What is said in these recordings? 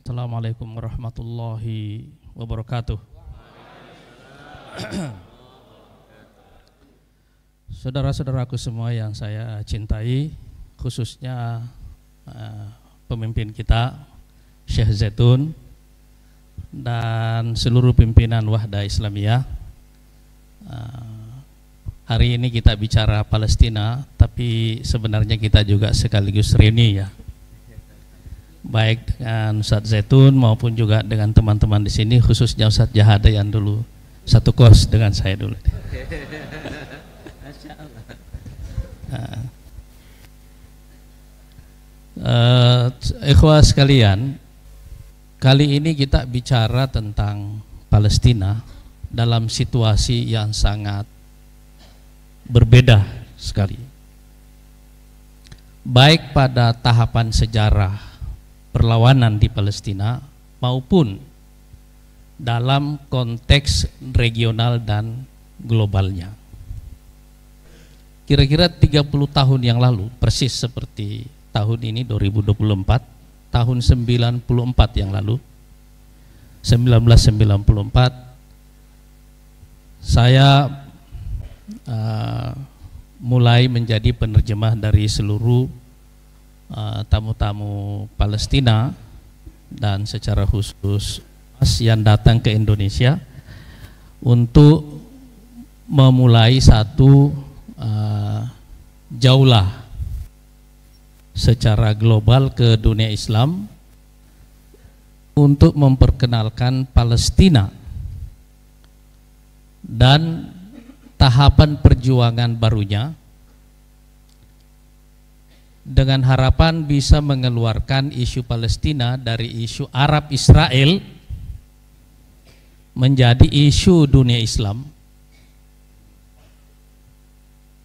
Assalamualaikum warahmatullahi wabarakatuh. Saudara-saudaraku semua yang saya cintai, khususnya pemimpin kita Syekh Zaitun dan seluruh pimpinan Wahdah Islamiyah. Hari ini kita bicara Palestina, tapi sebenarnya kita juga sekaligus reuni ya, baik dengan Ustadz Zaitun maupun juga dengan teman-teman di sini, khususnya Ustadz Jahada yang dulu satu kos dengan saya dulu. Ikhwah sekalian, kali ini kita bicara tentang Palestina dalam situasi yang sangat berbeda sekali, baik pada tahapan sejarah perlawanan di Palestina maupun dalam konteks regional dan globalnya. Kira-kira 30 tahun yang lalu, persis seperti tahun ini 2024, tahun 94 yang lalu, 1994, saya mulai menjadi penerjemah dari seluruh tamu-tamu Palestina dan secara khusus yang datang ke Indonesia untuk memulai satu jaulah secara global ke dunia Islam untuk memperkenalkan Palestina dan tahapan perjuangan barunya, dengan harapan bisa mengeluarkan isu Palestina dari isu Arab Israel menjadi isu dunia Islam.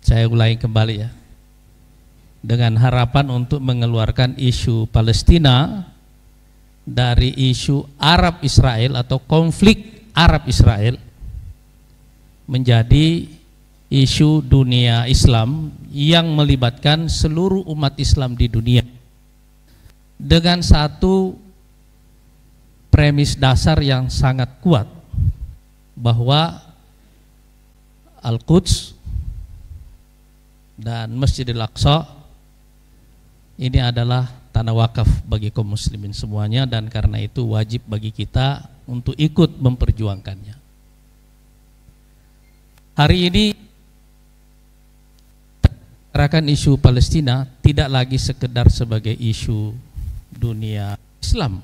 Saya ulangi kembali ya, dengan harapan untuk mengeluarkan isu Palestina dari isu Arab Israel atau konflik Arab Israel menjadi isu dunia Islam yang melibatkan seluruh umat Islam di dunia, dengan satu premis dasar yang sangat kuat bahwa Al-Quds dan Masjidil Aqsa ini adalah tanah wakaf bagi kaum muslimin semuanya, dan karena itu wajib bagi kita untuk ikut memperjuangkannya. Hari ini bicarakan isu Palestina tidak lagi sekedar sebagai isu dunia Islam,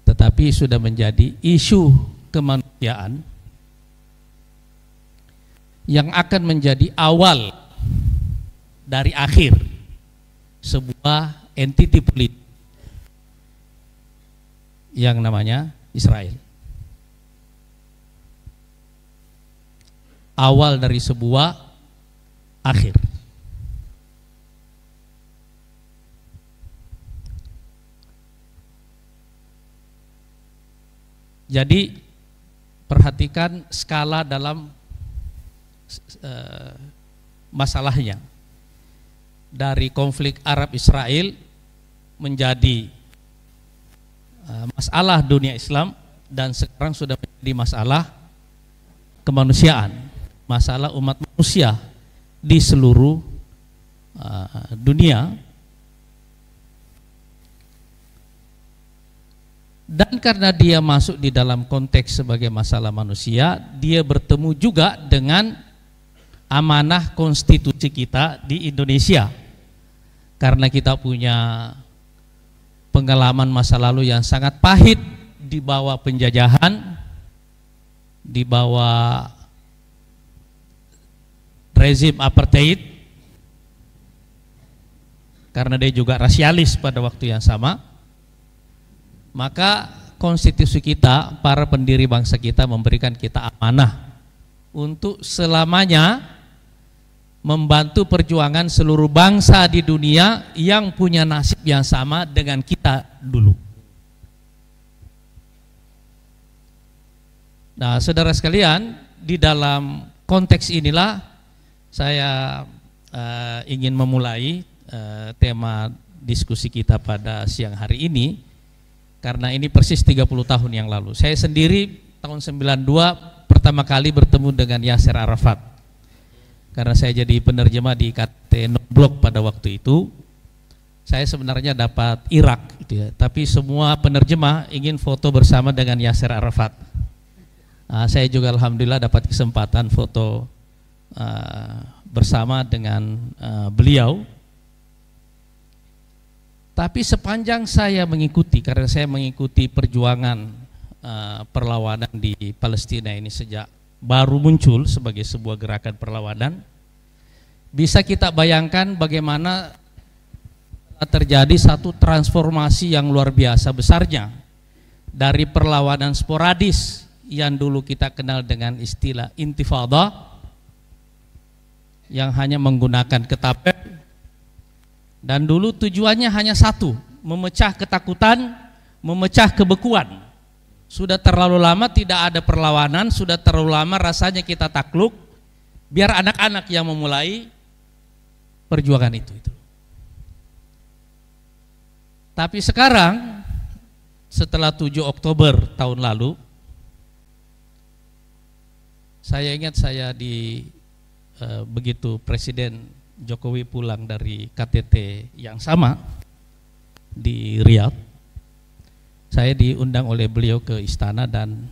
tetapi sudah menjadi isu kemanusiaan yang akan menjadi awal dari akhir sebuah entiti politik yang namanya Israel. Awal dari sebuah akhir. Jadi perhatikan skala dalam masalahnya, dari konflik Arab Israel menjadi masalah dunia Islam, dan sekarang sudah menjadi masalah kemanusiaan, masalah umat manusia di seluruh dunia. Dan karena dia masuk di dalam konteks sebagai masalah manusia, dia bertemu juga dengan amanah konstitusi kita di Indonesia. Karena kita punya pengalaman masa lalu yang sangat pahit di bawah penjajahan, di bawah rezim apartheid, karena dia juga rasialis pada waktu yang sama. Maka konstitusi kita, para pendiri bangsa kita memberikan kita amanah untuk selamanya membantu perjuangan seluruh bangsa di dunia yang punya nasib yang sama dengan kita dulu. Nah, saudara sekalian, di dalam konteks inilah saya ingin memulai tema diskusi kita pada siang hari ini, Karena ini persis 30 tahun yang lalu. Saya sendiri tahun 92 pertama kali bertemu dengan Yasser Arafat. Karena saya jadi penerjemah di KT Blok pada waktu itu. Saya sebenarnya dapat Irak gitu ya, tapi semua penerjemah ingin foto bersama dengan Yasser Arafat. Saya juga alhamdulillah dapat kesempatan foto bersama dengan beliau. Tapi sepanjang saya mengikuti, karena saya mengikuti perjuangan perlawanan di Palestina ini sejak baru muncul sebagai sebuah gerakan perlawanan, bisa kita bayangkan bagaimana terjadi satu transformasi yang luar biasa besarnya dari perlawanan sporadis yang dulu kita kenal dengan istilah intifada, yang hanya menggunakan ketapel, dan dulu tujuannya hanya satu, memecah ketakutan, memecah kebekuan. Sudah terlalu lama tidak ada perlawanan, sudah terlalu lama rasanya kita takluk, biar anak-anak yang memulai perjuangan itu. Tapi sekarang setelah 7 Oktober tahun lalu, saya ingat saya begitu Presiden Jokowi pulang dari KTT yang sama di Riyadh, saya diundang oleh beliau ke istana dan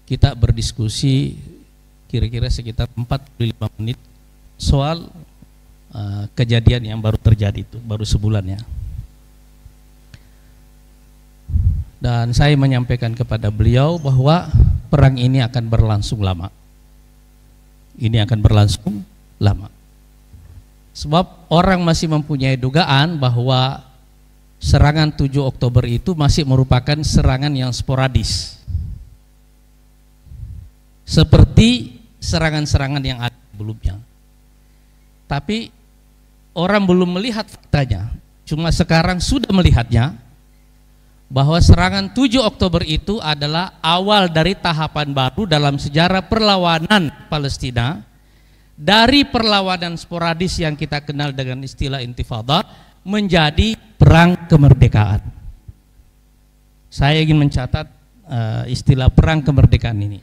kita berdiskusi kira-kira sekitar 45 menit soal kejadian yang baru terjadi itu, baru sebulan ya. Dan saya menyampaikan kepada beliau bahwa perang ini akan berlangsung lama. Ini akan berlangsung lama. Sebab orang masih mempunyai dugaan bahwa serangan 7 Oktober itu masih merupakan serangan yang sporadis. Seperti serangan-serangan yang ada sebelumnya. Tapi orang belum melihat faktanya. Cuma sekarang sudah melihatnya, bahwa serangan 7 Oktober itu adalah awal dari tahapan baru dalam sejarah perlawanan Palestina, dari perlawanan sporadis yang kita kenal dengan istilah intifada menjadi perang kemerdekaan. Saya ingin mencatat istilah perang kemerdekaan ini.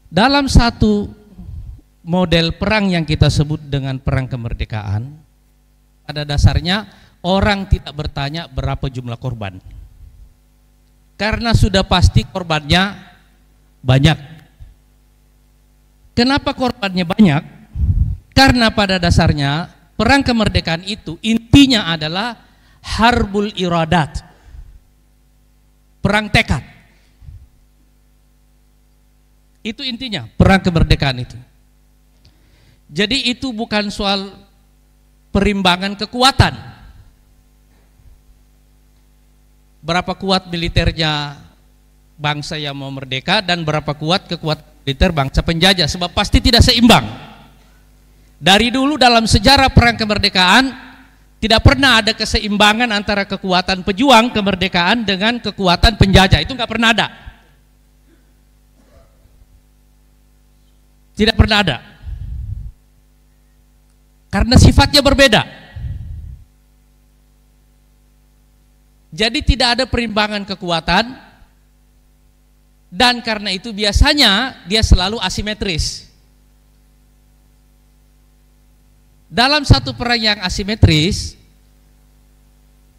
Dalam satu model perang yang kita sebut dengan perang kemerdekaan, pada dasarnya orang tidak bertanya berapa jumlah korban, karena sudah pasti korbannya banyak. Kenapa korbannya banyak? Karena pada dasarnya perang kemerdekaan itu intinya adalah harbul iradat, perang tekad. Itu intinya perang kemerdekaan itu. Jadi itu bukan soal perimbangan kekuatan. Berapa kuat militernya bangsa yang mau merdeka dan berapa kuat kekuatan militer bangsa penjajah, sebab pasti tidak seimbang. Dari dulu dalam sejarah perang kemerdekaan tidak pernah ada keseimbangan antara kekuatan pejuang kemerdekaan dengan kekuatan penjajah, itu nggak pernah ada. Tidak pernah ada. Karena sifatnya berbeda. Jadi tidak ada perimbangan kekuatan, dan karena itu biasanya dia selalu asimetris. Dalam satu perang yang asimetris,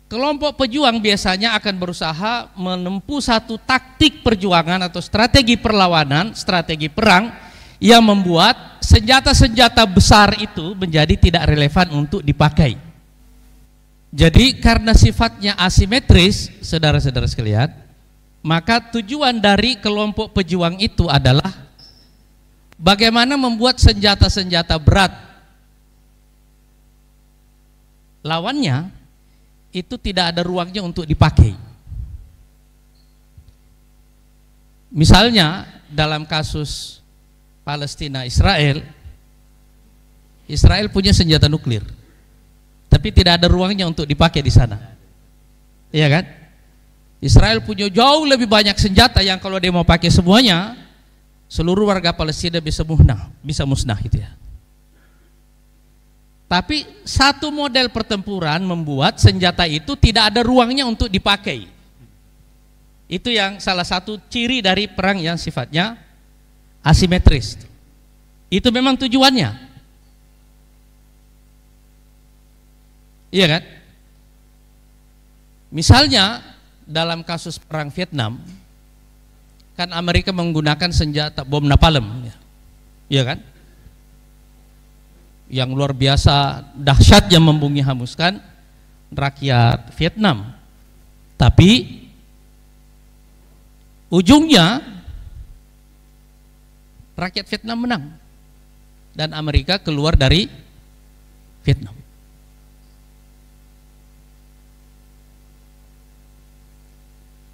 kelompok pejuang biasanya akan berusaha menempuh satu taktik perjuangan atau strategi perlawanan, strategi perang yang membuat senjata-senjata besar itu menjadi tidak relevan untuk dipakai. Jadi karena sifatnya asimetris, saudara-saudara sekalian, maka tujuan dari kelompok pejuang itu adalah bagaimana membuat senjata-senjata berat lawannya itu tidak ada ruangnya untuk dipakai. Misalnya dalam kasus Palestina Israel, Israel punya senjata nuklir, tapi tidak ada ruangnya untuk dipakai di sana. Iya kan? Israel punya jauh lebih banyak senjata yang kalau dia mau pakai semuanya, seluruh warga Palestina bisa musnah gitu ya. Tapi satu model pertempuran membuat senjata itu tidak ada ruangnya untuk dipakai. Itu yang salah satu ciri dari perang yang sifatnya asimetris. Itu memang tujuannya. Iya kan? Misalnya dalam kasus perang Vietnam, kan Amerika menggunakan senjata bom napalm, iya kan? Yang luar biasa dahsyatnya membumi hanguskan rakyat Vietnam. Tapi ujungnya rakyat Vietnam menang dan Amerika keluar dari Vietnam.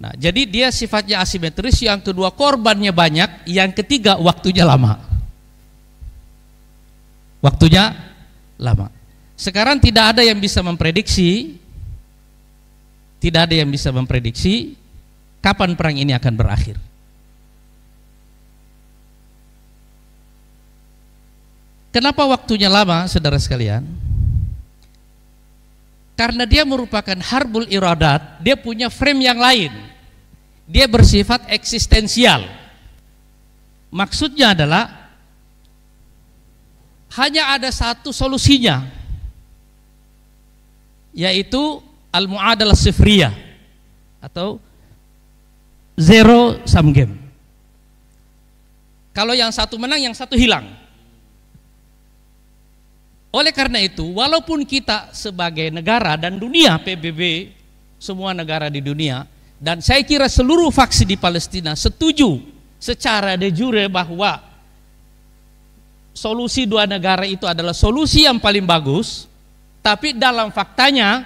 Nah, jadi dia sifatnya asimetris, yang kedua korbannya banyak, yang ketiga waktunya lama. Waktunya lama. Sekarang tidak ada yang bisa memprediksi, kapan perang ini akan berakhir. Kenapa waktunya lama, saudara sekalian? Karena dia merupakan harbul iradat, dia punya frame yang lain. Dia bersifat eksistensial. Maksudnya adalah hanya ada satu solusinya, yaitu al-mu'adalah sifriyah atau zero sum game. Kalau yang satu menang, yang satu hilang. Oleh karena itu, walaupun kita sebagai negara dan dunia, PBB, semua negara di dunia, dan saya kira seluruh faksi di Palestina setuju secara de jure bahwa solusi dua negara itu adalah solusi yang paling bagus, tapi dalam faktanya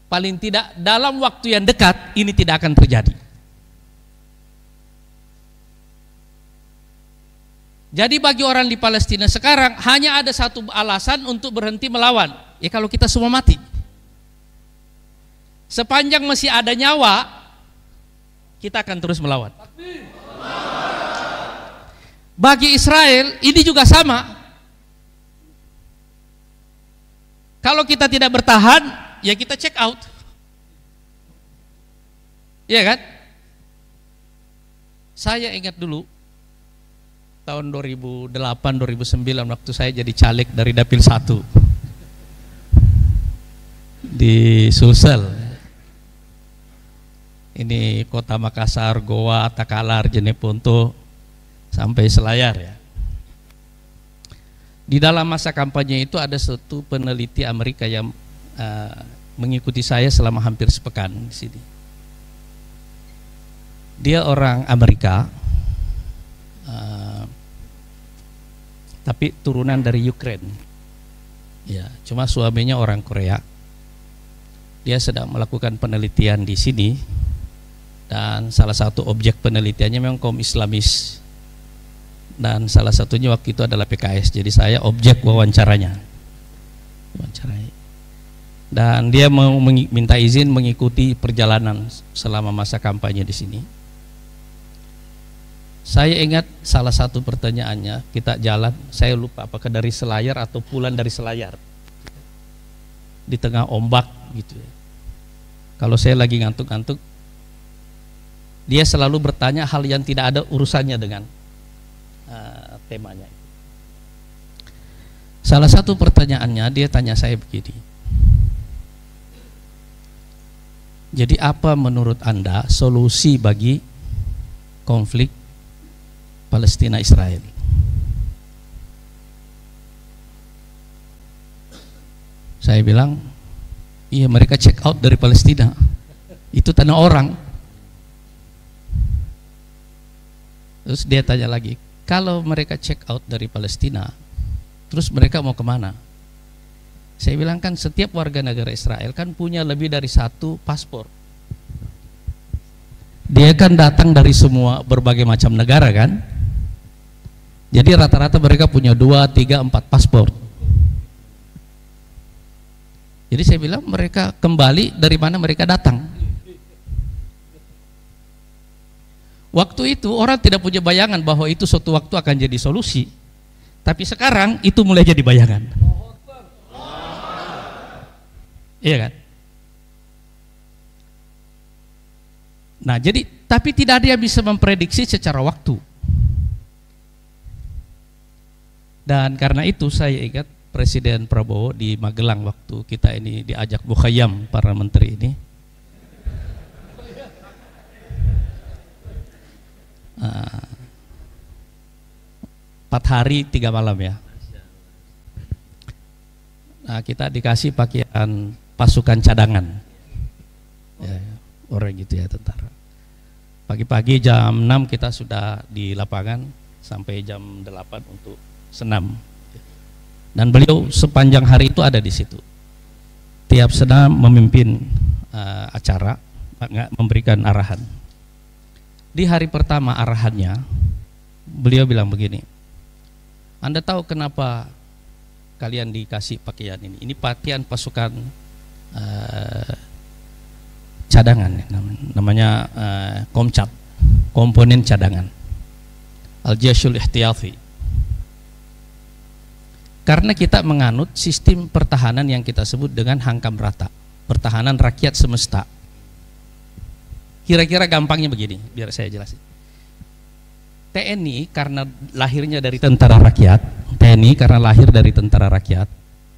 paling tidak dalam waktu yang dekat ini tidak akan terjadi. Jadi bagi orang di Palestina sekarang hanya ada satu alasan untuk berhenti melawan, ya kalau kita semua mati. Sepanjang masih ada nyawa, kita akan terus melawan. Bagi Israel ini juga sama. Kalau kita tidak bertahan, ya kita check out. Iya kan? Saya ingat dulu tahun 2008-2009 waktu saya jadi caleg dari Dapil 1 di Sulsel. Ini kota Makassar, Goa, Takalar, Jeneponto sampai Selayar ya. Di dalam masa kampanye itu ada satu peneliti Amerika yang mengikuti saya selama hampir sepekan di sini. Dia orang Amerika, tapi turunan dari Ukraine. Ya, cuma suaminya orang Korea. Dia sedang melakukan penelitian di sini dan salah satu objek penelitiannya memang kaum Islamis. Dan salah satunya waktu itu adalah PKS. Jadi saya objek wawancaranya. Dan dia mau minta izin mengikuti perjalanan selama masa kampanye di sini. Saya ingat salah satu pertanyaannya, kita jalan, saya lupa apakah dari Selayar atau pulang dari Selayar. Di tengah ombak gitu ya. Kalau saya lagi ngantuk-ngantuk, dia selalu bertanya hal yang tidak ada urusannya dengan temanya. Salah satu pertanyaannya dia tanya saya begini. Jadi apa menurut Anda solusi bagi konflik Palestina Israel? Saya bilang, iya mereka check out dari Palestina. Itu tanah orang. Terus dia tanya lagi, kalau mereka check out dari Palestina, terus mereka mau kemana? Saya bilang kan setiap warga negara Israel kan punya lebih dari satu paspor. Dia kan datang dari semua berbagai macam negara kan. Jadi rata-rata mereka punya 2, 3, 4 paspor. Jadi saya bilang mereka kembali dari mana mereka datang. Waktu itu orang tidak punya bayangan bahwa itu suatu waktu akan jadi solusi. Tapi sekarang itu mulai jadi bayangan. Iya kan? Nah, jadi tapi tidak ada yang bisa memprediksi secara waktu. Dan karena itu saya ingat Presiden Prabowo di Magelang waktu kita ini diajak Mukhayyam para menteri ini. 4 hari 3 malam ya. Nah, kita dikasih pakaian pasukan cadangan. Ya, orang gitu ya, tentara. Pagi-pagi jam 6 kita sudah di lapangan sampai jam 8 untuk senam. Dan beliau sepanjang hari itu ada di situ. Tiap senam memimpin acara, memberikan arahan. Di hari pertama arahannya, beliau bilang begini, Anda tahu kenapa kalian dikasih pakaian ini? Ini pakaian pasukan cadangan, namanya Komcat, komponen cadangan, Al-Jayshul Ihtiyati. Karena kita menganut sistem pertahanan yang kita sebut dengan Hankam Rata, pertahanan rakyat semesta. Kira-kira gampangnya begini, biar saya jelasin. TNI karena lahirnya dari tentara rakyat, TNI karena lahir dari tentara rakyat,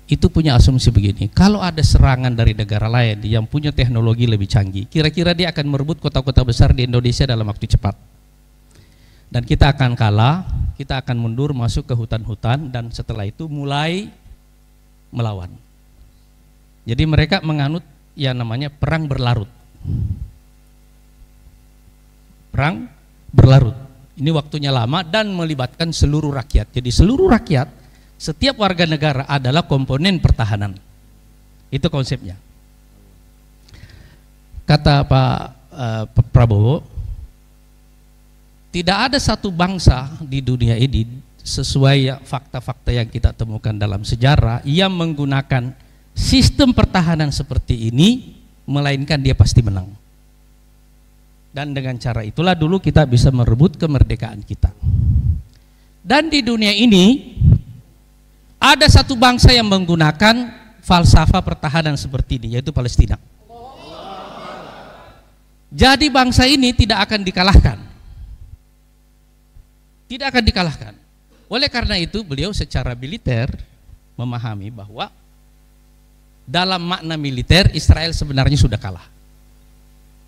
itu punya asumsi begini, kalau ada serangan dari negara lain yang punya teknologi lebih canggih, kira-kira dia akan merebut kota-kota besar di Indonesia dalam waktu cepat. Dan kita akan kalah, kita akan mundur masuk ke hutan-hutan, dan setelah itu mulai melawan. Jadi mereka menganut yang namanya perang berlarut. Perang berlarut. Ini waktunya lama dan melibatkan seluruh rakyat. Jadi seluruh rakyat, setiap warga negara adalah komponen pertahanan. Itu konsepnya. Kata Pak Prabowo, tidak ada satu bangsa di dunia ini sesuai fakta-fakta yang kita temukan dalam sejarah yang menggunakan sistem pertahanan seperti ini, melainkan dia pasti menang. Dan dengan cara itulah dulu kita bisa merebut kemerdekaan kita. Dan di dunia ini ada satu bangsa yang menggunakan falsafah pertahanan seperti ini, yaitu Palestina. Jadi bangsa ini tidak akan dikalahkan. Tidak akan dikalahkan. Oleh karena itu beliau secara militer memahami bahwa dalam makna militer Israel sebenarnya sudah kalah.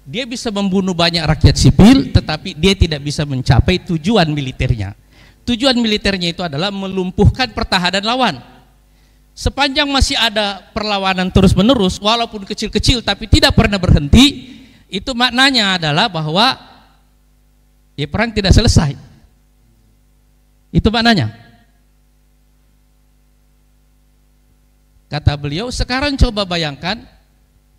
Dia bisa membunuh banyak rakyat sipil, tetapi dia tidak bisa mencapai tujuan militernya. Tujuan militernya itu adalah melumpuhkan pertahanan lawan. Sepanjang masih ada perlawanan terus-menerus, walaupun kecil-kecil tapi tidak pernah berhenti, itu maknanya adalah bahwa ya perang tidak selesai. Itu maknanya. Kata beliau, sekarang coba bayangkan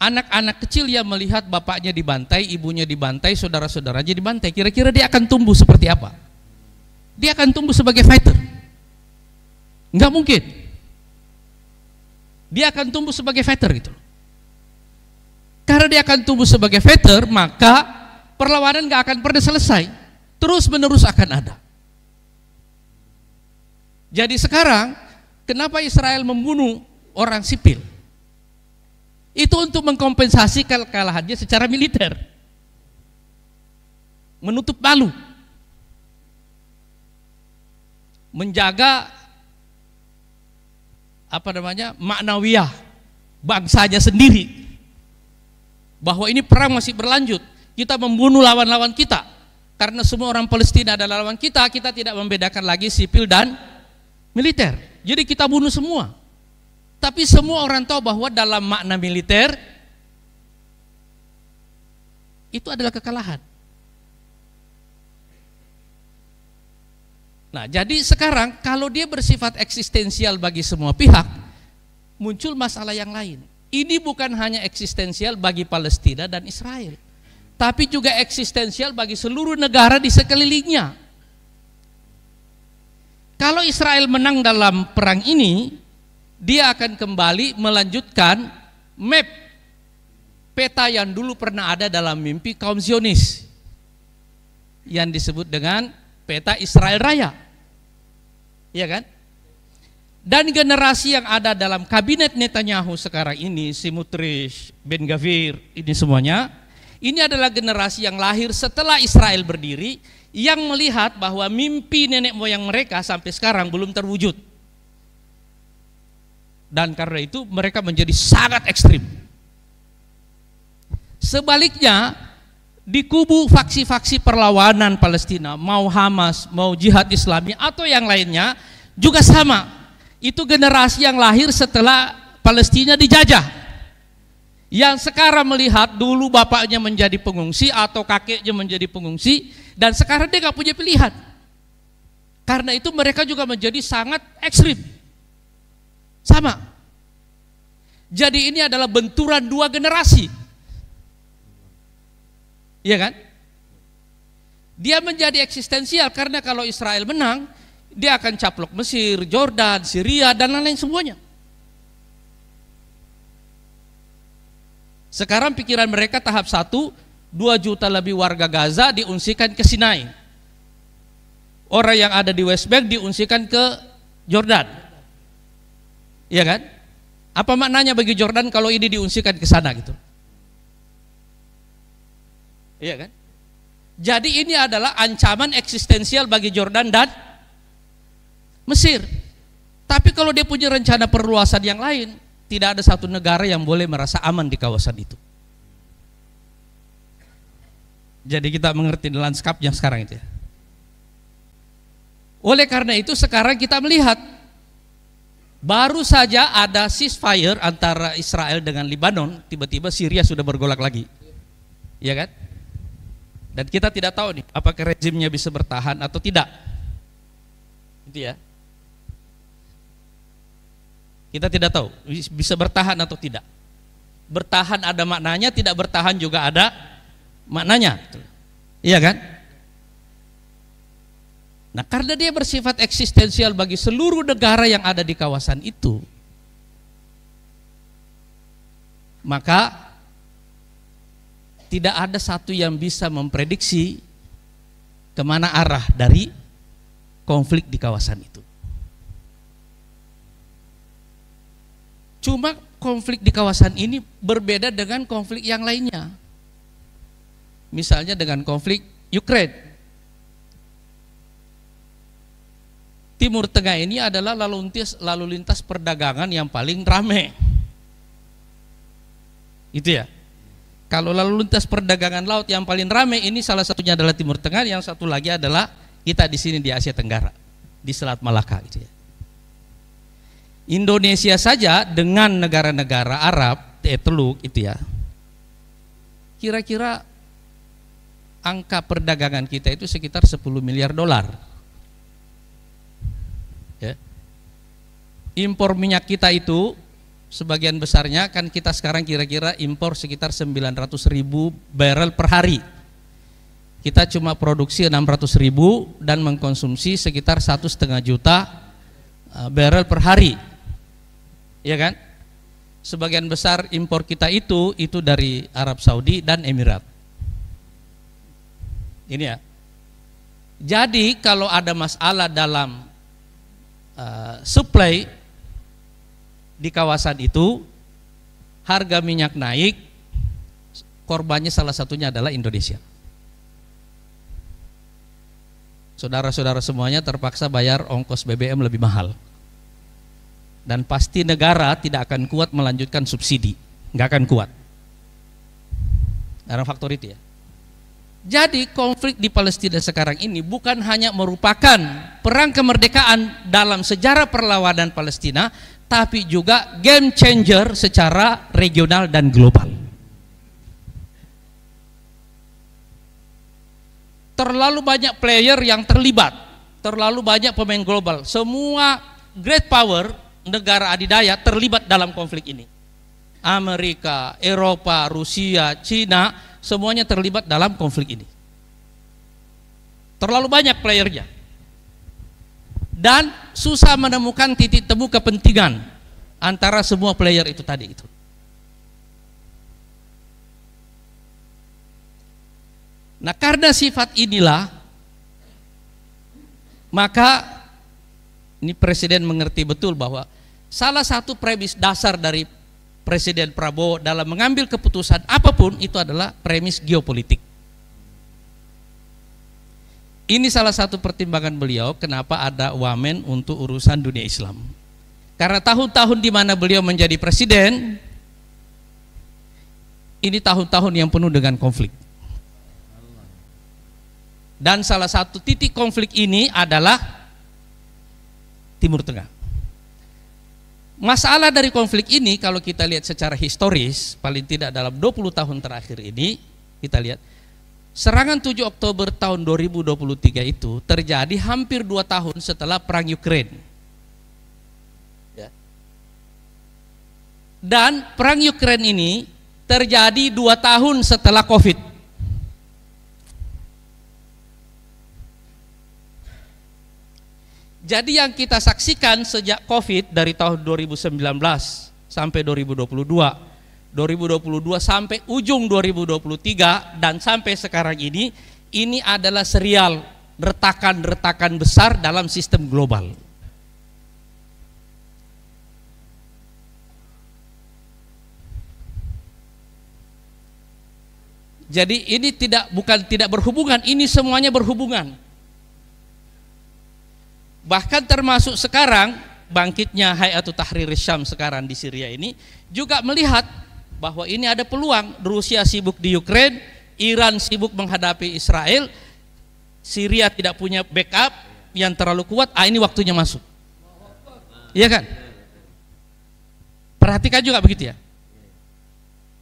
anak-anak kecil yang melihat bapaknya dibantai, ibunya dibantai, saudara-saudaranya dibantai, kira-kira dia akan tumbuh seperti apa? Dia akan tumbuh sebagai fighter? Enggak mungkin. Dia akan tumbuh sebagai fighter gitu. Karena dia akan tumbuh sebagai fighter, maka perlawanan enggak akan pernah selesai. Terus-menerus akan ada. Jadi sekarang, kenapa Israel membunuh orang sipil? Itu untuk mengkompensasi kekalahannya secara militer, menutup malu, menjaga maknawiyah bangsanya sendiri, bahwa ini perang masih berlanjut, kita membunuh lawan-lawan kita, karena semua orang Palestina adalah lawan kita, kita tidak membedakan lagi sipil dan militer, jadi kita bunuh semua. Tapi semua orang tahu bahwa dalam makna militer itu adalah kekalahan. Nah, jadi sekarang kalau dia bersifat eksistensial bagi semua pihak, muncul masalah yang lain. Ini bukan hanya eksistensial bagi Palestina dan Israel, tapi juga eksistensial bagi seluruh negara di sekelilingnya. Kalau Israel menang dalam perang ini, dia akan kembali melanjutkan map peta yang dulu pernah ada dalam mimpi kaum Zionis yang disebut dengan peta Israel Raya, ya kan? Dan generasi yang ada dalam kabinet Netanyahu sekarang ini, Smotrich, Ben Gvir, ini semuanya, ini adalah generasi yang lahir setelah Israel berdiri, yang melihat bahwa mimpi nenek moyang mereka sampai sekarang belum terwujud. Dan karena itu mereka menjadi sangat ekstrim. Sebaliknya, di kubu faksi-faksi perlawanan Palestina, mau Hamas, mau Jihad Islami atau yang lainnya, juga sama. Itu generasi yang lahir setelah Palestina dijajah, yang sekarang melihat dulu bapaknya menjadi pengungsi atau kakeknya menjadi pengungsi, dan sekarang dia gak punya pilihan. Karena itu mereka juga menjadi sangat ekstrim. Sama. Jadi ini adalah benturan dua generasi. Iya kan? Dia menjadi eksistensial karena kalau Israel menang, dia akan caplok Mesir, Jordan, Syria, dan lain-lain semuanya. Sekarang pikiran mereka tahap 1, 2 juta lebih warga Gaza diungsikan ke Sinai. Orang yang ada di West Bank diungsikan ke Jordan. Iya kan? Apa maknanya bagi Jordan kalau ini diungsikan ke sana gitu? Iya kan? Jadi ini adalah ancaman eksistensial bagi Jordan dan Mesir. Tapi kalau dia punya rencana perluasan yang lain, tidak ada satu negara yang boleh merasa aman di kawasan itu. Jadi kita mengerti lanskap yang sekarang itu ya. Oleh karena itu sekarang kita melihat baru saja ada ceasefire antara Israel dengan Lebanon, tiba-tiba Syria sudah bergolak lagi. Iya kan? Dan kita tidak tahu nih apakah rezimnya bisa bertahan atau tidak. Itu ya. Kita tidak tahu bisa bertahan atau tidak. Bertahan ada maknanya, tidak bertahan juga ada maknanya. Iya kan? Nah, karena dia bersifat eksistensial bagi seluruh negara yang ada di kawasan itu, maka tidak ada satu yang bisa memprediksi kemana arah dari konflik di kawasan itu. Cuma konflik di kawasan ini berbeda dengan konflik yang lainnya. Misalnya dengan konflik Ukraina. Timur Tengah ini adalah lalu lintas perdagangan yang paling ramai. Itu ya. Kalau lalu lintas perdagangan laut yang paling ramai ini salah satunya adalah Timur Tengah, yang satu lagi adalah kita di sini di Asia Tenggara, di Selat Malaka gitu ya. Indonesia saja dengan negara-negara Arab, Teluk itu ya, kira-kira angka perdagangan kita itu sekitar 10 miliar dolar. Ya. Impor minyak kita itu sebagian besarnya kan kita sekarang kira-kira impor sekitar 900.000 barrel per hari. Kita cuma produksi 600.000 dan mengkonsumsi sekitar 1,5 juta barrel per hari. Ya kan? Sebagian besar impor kita itu dari Arab Saudi dan Emirat. Ini ya. Jadi kalau ada masalah dalam supply di kawasan itu, harga minyak naik, korbannya salah satunya adalah Indonesia. Saudara-saudara semuanya terpaksa bayar ongkos BBM lebih mahal. Dan pasti negara tidak akan kuat melanjutkan subsidi, nggak akan kuat. Karena faktor itu ya. Jadi konflik di Palestina sekarang ini bukan hanya merupakan perang kemerdekaan dalam sejarah perlawanan Palestina, tapi juga game changer secara regional dan global. Terlalu banyak player yang terlibat, terlalu banyak pemain global. Semua great power negara adidaya terlibat dalam konflik ini. Amerika, Eropa, Rusia, Cina, semuanya terlibat dalam konflik ini. Terlalu banyak playernya. Dan susah menemukan titik temu kepentingan antara semua player itu tadi itu. Nah, karena sifat inilah, maka Ini Presiden mengerti betul bahwa salah satu premis dasar dari Presiden Prabowo dalam mengambil keputusan apapun itu adalah premis geopolitik. Ini salah satu pertimbangan beliau kenapa ada wamen untuk urusan dunia Islam. Karena tahun-tahun di mana beliau menjadi presiden, ini tahun-tahun yang penuh dengan konflik. Dan salah satu titik konflik ini adalah Timur Tengah. Masalah dari konflik ini kalau kita lihat secara historis, paling tidak dalam 20 tahun terakhir ini, kita lihat serangan 7 Oktober tahun 2023 itu terjadi hampir 2 tahun setelah perang Ukraina. Ya. Dan perang Ukraina ini terjadi 2 tahun setelah COVID. Jadi yang kita saksikan sejak COVID dari tahun 2019 sampai 2022, 2022 sampai ujung 2023 dan sampai sekarang ini adalah serial retakan-retakan besar dalam sistem global. Jadi ini bukan tidak berhubungan, ini semuanya berhubungan. Bahkan termasuk sekarang bangkitnya Hay'atu Tahrir Syam sekarang di Syria ini juga melihat bahwa ini ada peluang. Rusia sibuk di Ukraina, Iran sibuk menghadapi Israel, Syria tidak punya backup yang terlalu kuat, ini waktunya masuk. Iya kan? Perhatikan juga begitu ya.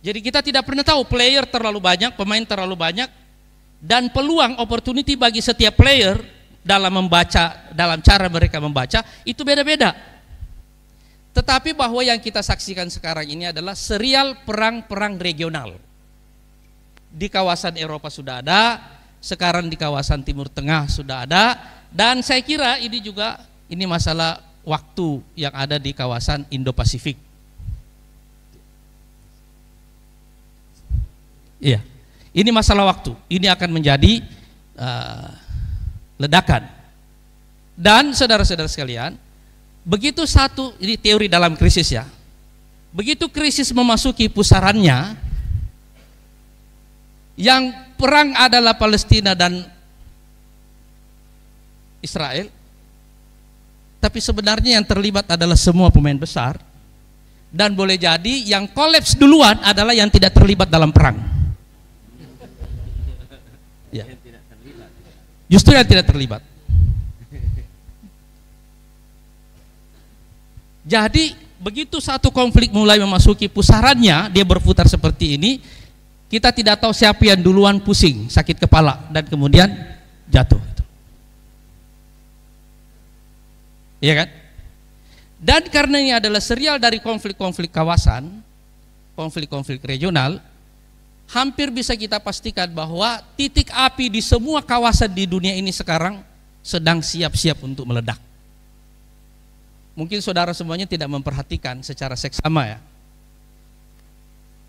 Jadi kita tidak pernah tahu, player terlalu banyak, pemain terlalu banyak, dan peluang opportunity bagi setiap player dalam membaca, dalam cara mereka membaca itu beda-beda. Tetapi bahwa yang kita saksikan sekarang ini adalah serial perang-perang regional. Di kawasan Eropa sudah ada, sekarang di kawasan Timur Tengah sudah ada, dan saya kira ini juga ini masalah waktu yang ada di kawasan Indo-Pasifik. Iya, ini masalah waktu. Ini akan menjadi ledakan. Dan saudara-saudara sekalian, begitu satu, ini teori dalam krisis ya, begitu krisis memasuki pusarannya, yang perang adalah Palestina dan Israel, tapi sebenarnya yang terlibat adalah semua pemain besar, dan boleh jadi yang kolaps duluan adalah yang tidak terlibat dalam perang ya. Justru yang tidak terlibat. Jadi begitu satu konflik mulai memasuki pusarannya, dia berputar seperti ini, kita tidak tahu siapa yang duluan pusing, sakit kepala, dan kemudian jatuh. Iya kan? Dan karena ini adalah serial dari konflik-konflik kawasan, konflik-konflik regional, hampir bisa kita pastikan bahwa titik api di semua kawasan di dunia ini sekarang sedang siap-siap untuk meledak. Mungkin saudara semuanya tidak memperhatikan secara seksama ya.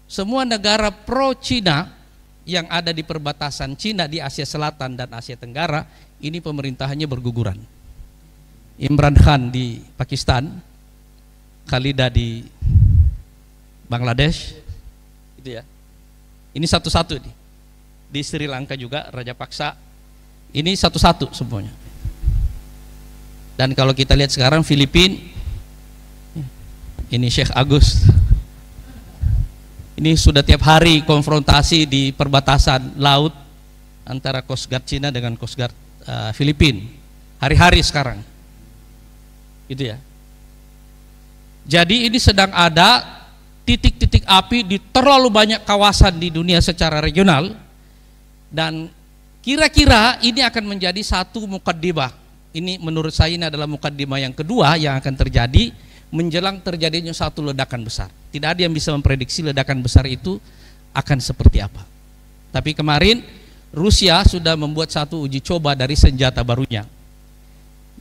Semua negara pro-Cina yang ada di perbatasan Cina di Asia Selatan dan Asia Tenggara, ini pemerintahannya berguguran. Imran Khan di Pakistan, Khalidah di Bangladesh, itu ya. Ini satu-satu nih. Di Sri Lanka juga Raja Paksa. Ini satu-satu semuanya. Dan kalau kita lihat sekarang Filipina, ini Sheikh Agus. Ini sudah tiap hari konfrontasi di perbatasan laut antara Coast Guard Cina dengan Coast Guard Filipina. Hari-hari sekarang. Gitu ya. Jadi ini sedang ada titik-titik api di terlalu banyak kawasan di dunia secara regional, dan kira-kira ini akan menjadi satu mukaddimah. Ini menurut saya ini adalah mukaddimah yang kedua yang akan terjadi menjelang terjadinya satu ledakan besar. Tidak ada yang bisa memprediksi ledakan besar itu akan seperti apa. Tapi kemarin Rusia sudah membuat satu uji coba dari senjata barunya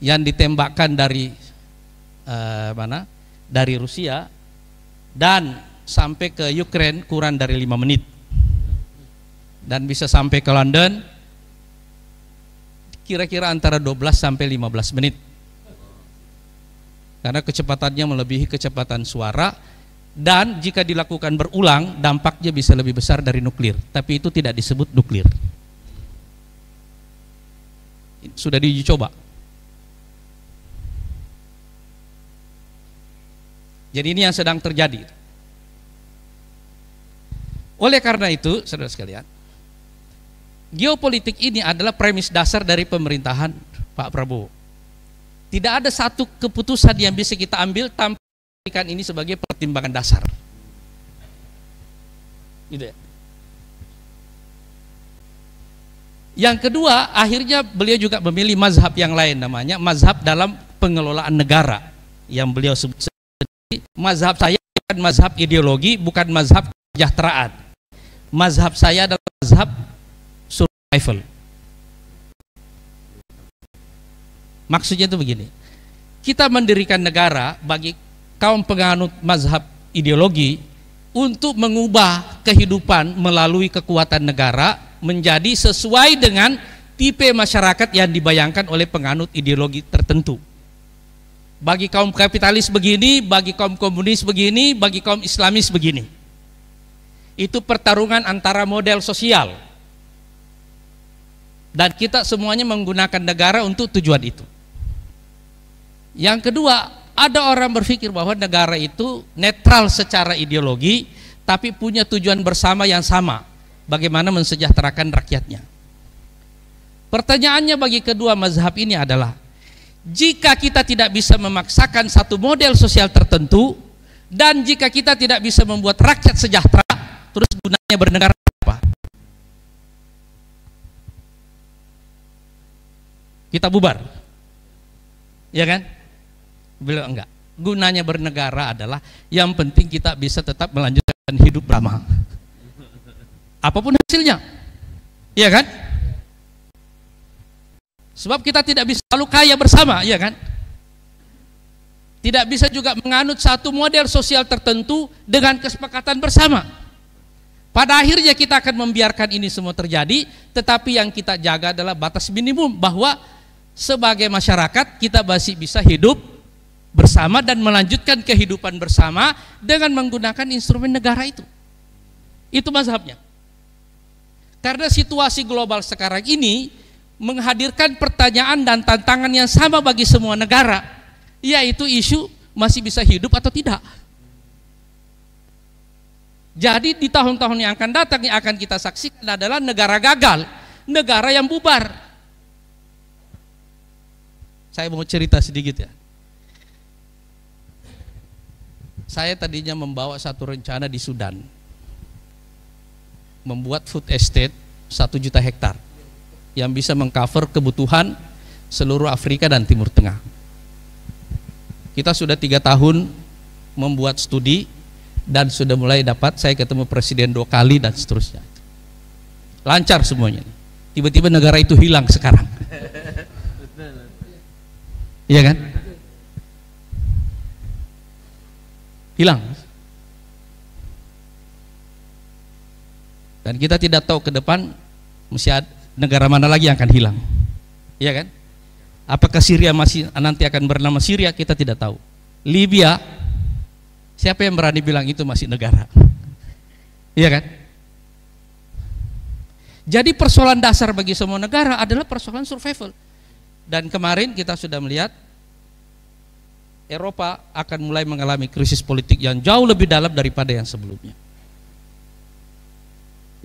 yang ditembakkan dari dari Rusia dan sampai ke Ukraina kurang dari 5 menit, dan bisa sampai ke London kira-kira antara 12 sampai 15 menit. karena kecepatannya melebihi kecepatan suara, dan jika dilakukan berulang dampaknya bisa lebih besar dari nuklir, tapi itu tidak disebut nuklir. Sudah diuji coba. Jadi ini yang sedang terjadi. Oleh karena itu, saudara sekalian, geopolitik ini adalah premis dasar dari pemerintahan Pak Prabowo. Tidak ada satu keputusan yang bisa kita ambil tanpa menjadikan ini sebagai pertimbangan dasar. Gitu ya. Yang kedua, akhirnya beliau juga memilih mazhab yang lain, namanya mazhab dalam pengelolaan negara, yang beliau sebut sendiri, mazhab saya bukan mazhab ideologi, bukan mazhab kesejahteraan. Mazhab saya adalah mazhab survival. Maksudnya itu begini, kita mendirikan negara bagi kaum penganut mazhab ideologi untuk mengubah kehidupan melalui kekuatan negara menjadi sesuai dengan tipe masyarakat yang dibayangkan oleh penganut ideologi tertentu. Bagi kaum kapitalis begini, bagi kaum komunis begini, bagi kaum islamis begini. Itu pertarungan antara model sosial. Dan kita semuanya menggunakan negara untuk tujuan itu. Yang kedua, ada orang berpikir bahwa negara itu netral secara ideologi, tapi punya tujuan bersama yang sama, bagaimana mensejahterakan rakyatnya. Pertanyaannya bagi kedua mazhab ini adalah, jika kita tidak bisa memaksakan satu model sosial tertentu, dan jika kita tidak bisa membuat rakyat sejahtera, terus gunanya bernegara apa? Kita bubar, ya kan? Beliau enggak. Gunanya bernegara adalah yang penting kita bisa tetap melanjutkan hidup lama, apapun hasilnya, iya kan? Sebab kita tidak bisa selalu kaya bersama, iya kan? Tidak bisa juga menganut satu model sosial tertentu dengan kesepakatan bersama. Pada akhirnya kita akan membiarkan ini semua terjadi, tetapi yang kita jaga adalah batas minimum, bahwa sebagai masyarakat kita masih bisa hidup bersama dan melanjutkan kehidupan bersama dengan menggunakan instrumen negara itu. Itu mazhabnya. Karena situasi global sekarang ini menghadirkan pertanyaan dan tantangan yang sama bagi semua negara, yaitu isu masih bisa hidup atau tidak. Jadi di tahun-tahun yang akan datang yang akan kita saksikan adalah negara gagal, negara yang bubar. Saya mau cerita sedikit ya. Saya tadinya membawa satu rencana di Sudan, membuat food estate 1 juta hektar yang bisa mengcover kebutuhan seluruh Afrika dan Timur Tengah. Kita sudah 3 tahun membuat studi dan sudah mulai dapat, saya ketemu presiden 2 kali dan seterusnya. Lancar semuanya. Tiba-tiba negara itu hilang sekarang. Iya kan? Hilang. Dan kita tidak tahu ke depan mesti ada negara mana lagi yang akan hilang. Iya kan? Apakah Syria masih nanti akan bernama Syria, kita tidak tahu. Libya, siapa yang berani bilang itu masih negara? Iya kan? Jadi persoalan dasar bagi semua negara adalah persoalan survival. Dan kemarin kita sudah melihat Eropa akan mulai mengalami krisis politik yang jauh lebih dalam daripada yang sebelumnya.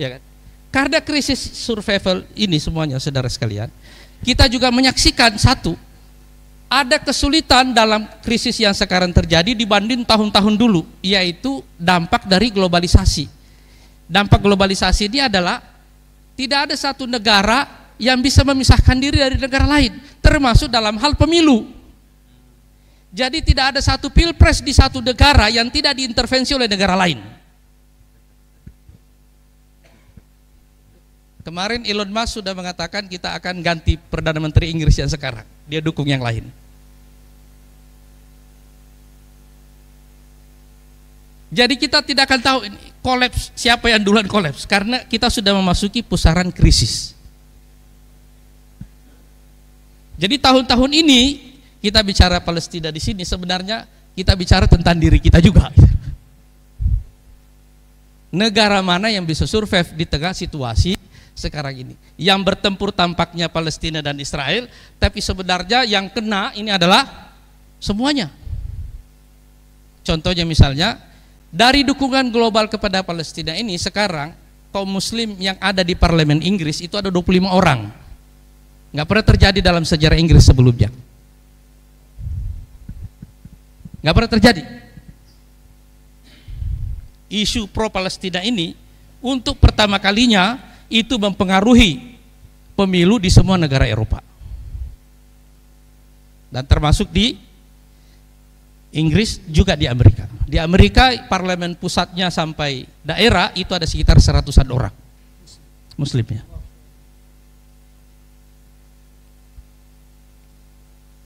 Ya kan? Karena krisis survival ini semuanya, saudara sekalian, kita juga menyaksikan satu, ada kesulitan dalam krisis yang sekarang terjadi dibanding tahun-tahun dulu, yaitu dampak dari globalisasi. Dampak globalisasi ini adalah tidak ada satu negara yang bisa memisahkan diri dari negara lain, termasuk dalam hal pemilu. Jadi tidak ada satu pilpres di satu negara yang tidak diintervensi oleh negara lain. Kemarin Elon Musk sudah mengatakan kita akan ganti Perdana Menteri Inggris yang sekarang. Dia dukung yang lain. Jadi kita tidak akan tahu ini kolaps, siapa yang duluan kolaps, karena kita sudah memasuki pusaran krisis. Jadi tahun-tahun ini kita bicara Palestina di sini sebenarnya kita bicara tentang diri kita juga. Negara mana yang bisa survive di tengah situasi sekarang ini? Yang bertempur tampaknya Palestina dan Israel, tapi sebenarnya yang kena ini adalah semuanya. Contohnya misalnya, dari dukungan global kepada Palestina ini sekarang kaum muslim yang ada di parlemen Inggris itu ada 25 orang. Nggak pernah terjadi dalam sejarah Inggris sebelumnya. Nggak pernah terjadi. Isu pro-Palestina ini untuk pertama kalinya itu mempengaruhi pemilu di semua negara Eropa. Dan termasuk di Inggris, juga di Amerika. Di Amerika parlemen pusatnya sampai daerah itu ada sekitar 100-an orang muslimnya.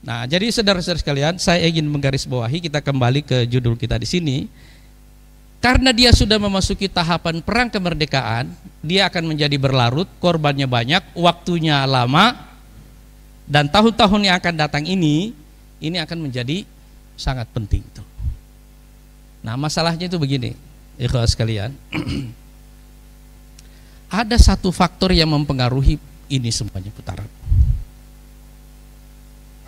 Nah, jadi saudara-saudara sekalian, saya ingin menggarisbawahi, kita kembali ke judul kita di sini. Karena dia sudah memasuki tahapan perang kemerdekaan, dia akan menjadi berlarut, korbannya banyak, waktunya lama, dan tahun-tahun yang akan datang ini akan menjadi sangat penting. Nah, masalahnya itu begini, ikhwan sekalian. Ada satu faktor yang mempengaruhi ini semuanya putaran,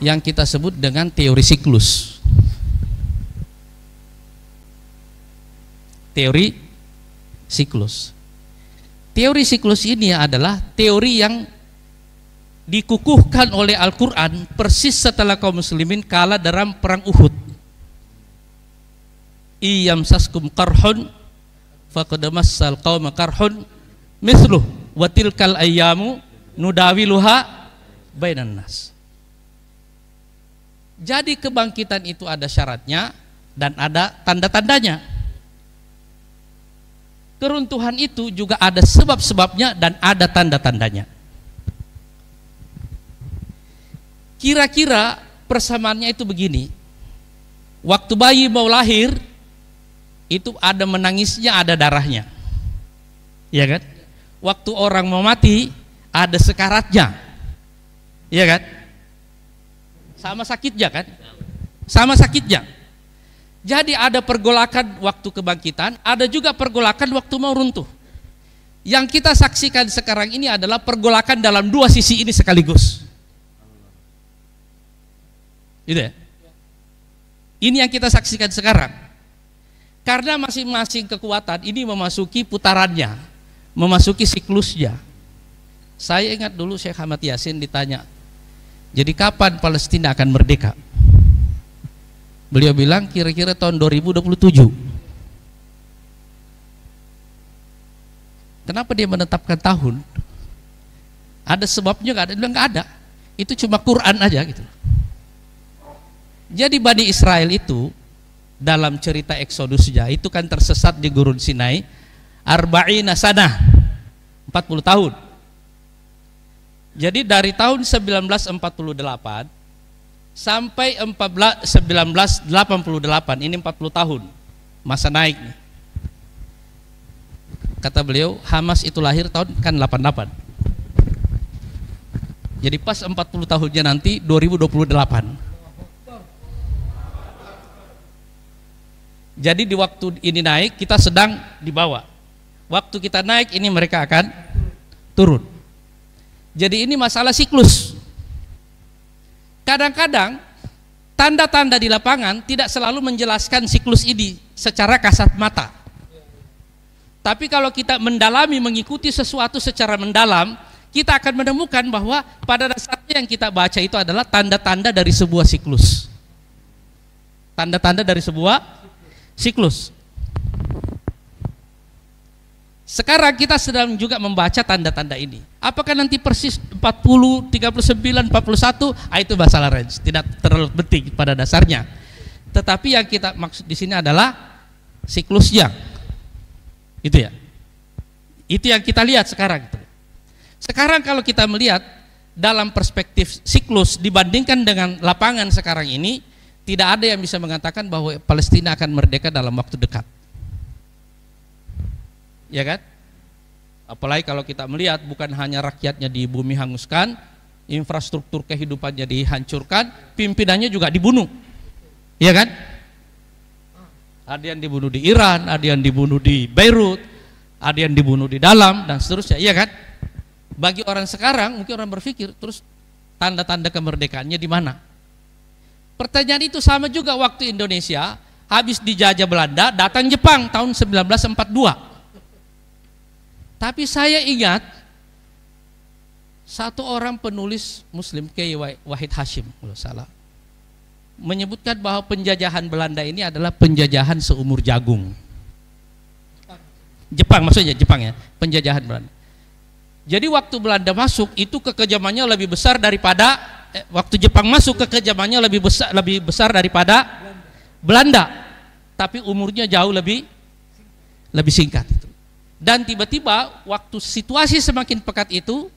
yang kita sebut dengan teori siklus. Teori siklus. Teori siklus ini adalah teori yang dikukuhkan oleh Al-Quran persis setelah kaum muslimin kalah dalam perang Uhud. Iyamsaskum qarhun faqad massal qauma qarhun misluh wa tilkal ayyamu nudawiluha bainan nas. Jadi kebangkitan itu ada syaratnya dan ada tanda-tandanya. Keruntuhan itu juga ada sebab-sebabnya dan ada tanda-tandanya. Kira-kira persamaannya itu begini. Waktu bayi mau lahir itu ada menangisnya, ada darahnya. Iya kan? Waktu orang mau mati ada sekaratnya. Iya kan? Sama sakitnya kan? Sama sakitnya. Jadi ada pergolakan waktu kebangkitan, ada juga pergolakan waktu mau runtuh. Yang kita saksikan sekarang ini adalah pergolakan dalam dua sisi ini sekaligus. Gitu ya? Ini yang kita saksikan sekarang. Karena masing-masing kekuatan ini memasuki putarannya, memasuki siklusnya. Saya ingat dulu Syekh Ahmad Yasin ditanya, jadi kapan Palestina akan merdeka? Beliau bilang kira-kira tahun 2027. Kenapa dia menetapkan tahun? Ada sebabnya nggak ada? Dia bilang nggak ada. Itu cuma Quran aja gitu. Jadi Bani Israel itu dalam cerita Exodusnya itu kan tersesat di Gurun Sinai arba'ina sanah, 40 tahun. Jadi dari tahun 1948 sampai 1988 ini 40 tahun masa naik nih. Kata beliau Hamas itu lahir tahun kan 88. Jadi pas 40 tahunnya nanti 2028. Jadi di waktu ini naik kita sedang dibawa. Waktu kita naik ini mereka akan turun. Jadi ini masalah siklus. Kadang-kadang tanda-tanda di lapangan tidak selalu menjelaskan siklus ini secara kasat mata. Tapi kalau kita mendalami, mengikuti sesuatu secara mendalam, kita akan menemukan bahwa pada dasarnya yang kita baca itu adalah tanda-tanda dari sebuah siklus. Tanda-tanda dari sebuah siklus. Sekarang kita sedang juga membaca tanda-tanda ini. Apakah nanti persis 40, 39, 41? Itu masalah range, tidak terlalu penting pada dasarnya. Tetapi yang kita maksud di sini adalah siklusnya. Itu ya. Itu yang kita lihat sekarang. Sekarang kalau kita melihat dalam perspektif siklus dibandingkan dengan lapangan sekarang ini, tidak ada yang bisa mengatakan bahwa Palestina akan merdeka dalam waktu dekat. Ya kan? Apalagi kalau kita melihat bukan hanya rakyatnya di bumi hanguskan, infrastruktur kehidupannya dihancurkan, pimpinannya juga dibunuh, iya kan? Ada yang dibunuh di Iran, ada yang dibunuh di Beirut, ada yang dibunuh di dalam, dan seterusnya, iya kan? Bagi orang sekarang, mungkin orang berpikir, terus tanda-tanda kemerdekaannya di mana? Pertanyaan itu sama juga waktu Indonesia habis dijajah Belanda, datang Jepang tahun 1942. Tapi saya ingat satu orang penulis Muslim, Kiai Wahid Hashim, kalau salah, menyebutkan bahwa penjajahan Belanda ini adalah penjajahan seumur jagung. Jepang maksudnya, Jepang ya, penjajahan Belanda. Jadi waktu Belanda masuk itu kekejamannya lebih besar daripada waktu Jepang masuk kekejamannya lebih besar daripada Belanda. Tapi umurnya jauh lebih singkat itu. Dan tiba-tiba waktu situasi semakin pekat itu,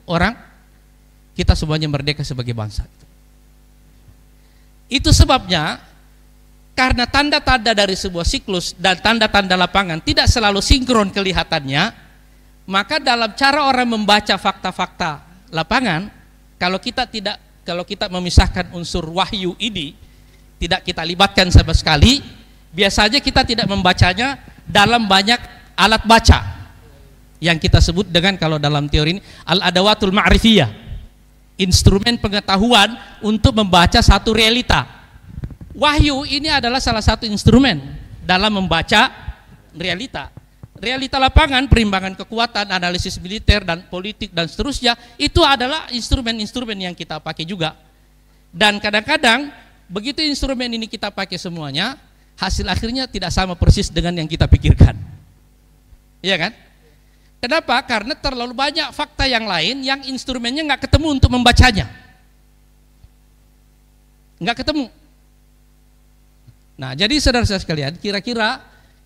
kita semuanya merdeka sebagai bangsa. Itu sebabnya karena tanda-tanda dari sebuah siklus dan tanda-tanda lapangan tidak selalu sinkron kelihatannya, maka dalam cara orang membaca fakta-fakta lapangan, kalau kita memisahkan unsur wahyu ini, tidak kita libatkan sama sekali, biasanya kita tidak membacanya dalam banyak alat baca yang kita sebut dengan, kalau dalam teori ini, al-adawatul ma'rifiyah, instrumen pengetahuan untuk membaca satu realita. Wahyu ini adalah salah satu instrumen dalam membaca realita. Realita lapangan, perimbangan kekuatan, analisis militer dan politik dan seterusnya, itu adalah instrumen-instrumen yang kita pakai juga. Dan kadang-kadang begitu instrumen ini kita pakai semuanya, hasil akhirnya tidak sama persis dengan yang kita pikirkan. Iya kan? Kenapa? Karena terlalu banyak fakta yang lain yang instrumennya nggak ketemu untuk membacanya, nggak ketemu. Nah, jadi saudara-saudara sekalian, kira-kira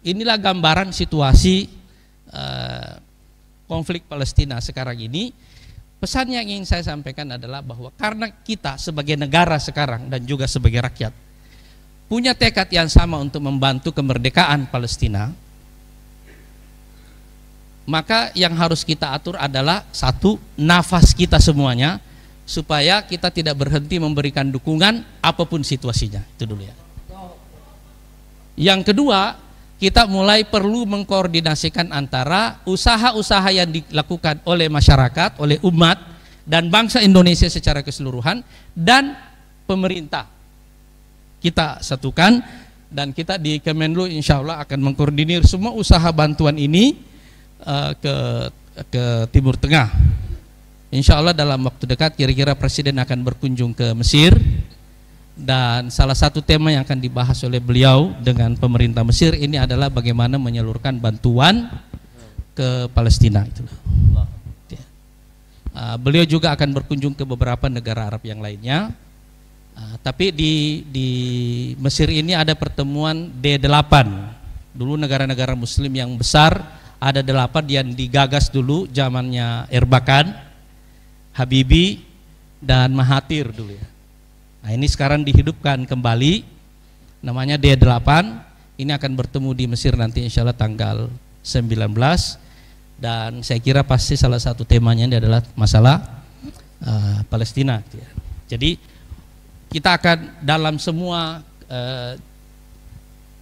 inilah gambaran situasi konflik Palestina sekarang ini. Pesan yang ingin saya sampaikan adalah bahwa karena kita sebagai negara sekarang dan juga sebagai rakyat punya tekad yang sama untuk membantu kemerdekaan Palestina, maka yang harus kita atur adalah satu, nafas kita semuanya, supaya kita tidak berhenti memberikan dukungan apapun situasinya. Itu dulu ya. Yang kedua, kita mulai perlu mengkoordinasikan antara usaha-usaha yang dilakukan oleh masyarakat, oleh umat dan bangsa Indonesia secara keseluruhan, dan pemerintah. Kita satukan, dan kita di Kemenlu insya Allah akan mengkoordinir semua usaha bantuan ini ke Timur Tengah. Insya Allah dalam waktu dekat kira-kira Presiden akan berkunjung ke Mesir, dan salah satu tema yang akan dibahas oleh beliau dengan pemerintah Mesir ini adalah bagaimana menyalurkan bantuan ke Palestina. Itulah. Beliau juga akan berkunjung ke beberapa negara Arab yang lainnya. Tapi di Mesir ini ada pertemuan D8. Dulu negara-negara Muslim yang besar ada 8 yang digagas dulu zamannya Erbakan, Habibie dan Mahathir dulu ya. Nah, ini sekarang dihidupkan kembali, namanya D8. Ini akan bertemu di Mesir nanti insya Allah tanggal 19, dan saya kira pasti salah satu temanya ini adalah masalah Palestina. Jadi kita akan dalam semua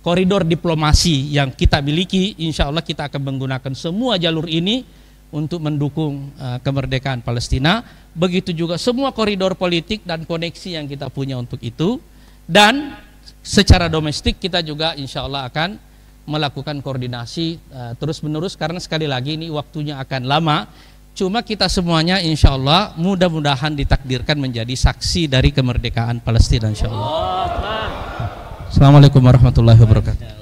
koridor diplomasi yang kita miliki, insya Allah kita akan menggunakan semua jalur ini untuk mendukung kemerdekaan Palestina. Begitu juga semua koridor politik dan koneksi yang kita punya untuk itu. Dan secara domestik kita juga insya Allah akan melakukan koordinasi terus menerus, karena sekali lagi ini waktunya akan lama. Cuma kita semuanya insya Allah mudah-mudahan ditakdirkan menjadi saksi dari kemerdekaan Palestina insya Allah. Assalamualaikum warahmatullahi wabarakatuh.